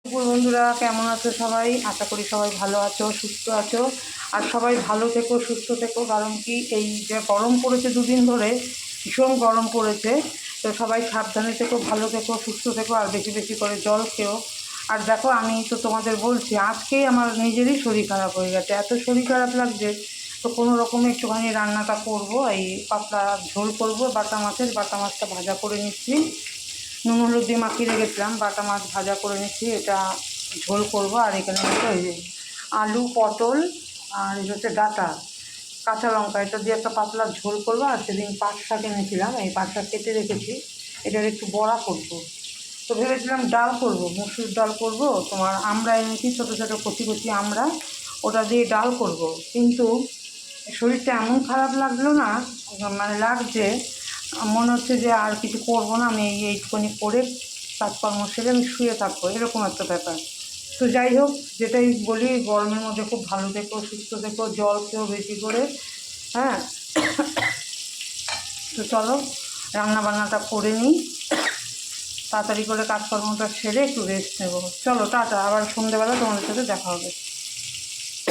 বন্ধুরা কেমন আছো সবাই? আশা করি সবাই ভালো আছো, সুস্থ আছো। আর সবাই ভালো থেকো, সুস্থ থেকো। কারণ কি, এই যে গরম পড়েছে দুদিন ধরে, ভীষণ গরম পড়েছে। তো সবাই সাবধানে থেকো, ভালো থেকো, সুস্থ থেকো, আর বেশি বেশি করে জল খেও। আর দেখো, আমি তো তোমাদের বলছি, আজকেই আমার নিজেরই শরীর খারাপ হয়ে গেছে, এত শরীর খারাপ লাগছে। তো কোনো রকমে একটুখানি রান্নাটা করব, এই পাতলা ঝোল করব। বাটা মাছটা ভাজা করে নিচ্ছি, নুন হলুদ দিয়ে মাখিয়ে রেখেছিলাম। বাটা মাছ ভাজা করে নিচ্ছি, এটা ঝোল করব। আর এখানে হচ্ছে ওই যে আলু, পটল, আর এই হচ্ছে ডাঁটা, কাঁচা লঙ্কা, এটা দিয়ে একটা পাতলা ঝোল করবো। আর সেদিন পাট শাক এনেছিলাম, এই পাট শাক কেটে রেখেছি, এটার একটু বড়া করব। তো ভেবেছিলাম ডাল করব, মুসুর ডাল করব। তোমার আমরা এনেছি ছোটো ছোটো কচি কচি আমরা, ওটা দিয়ে ডাল করব। কিন্তু শরীরটা এমন খারাপ লাগলো না, মানে লাগছে, মনে হচ্ছে যে আর কিছু করব না, আমি এইটুকুনি করে কাজকর্ম সেরে আমি শুয়ে থাকবো, এরকম একটা ব্যাপার। তো যাই হোক, যেটাই বলি, গরমের মধ্যে খুব ভালো থেকো, সুস্থ থেকো, জল খেও বেশি করে। হ্যাঁ, তো চলো রান্না বান্নাটা করে নিই, তাড়াতাড়ি করে কাজকর্মটা সেরে একটু রেস্ট নেবো। চলো টাটা, আবার সন্ধ্যেবেলা তোমাদের সাথে দেখা হবে।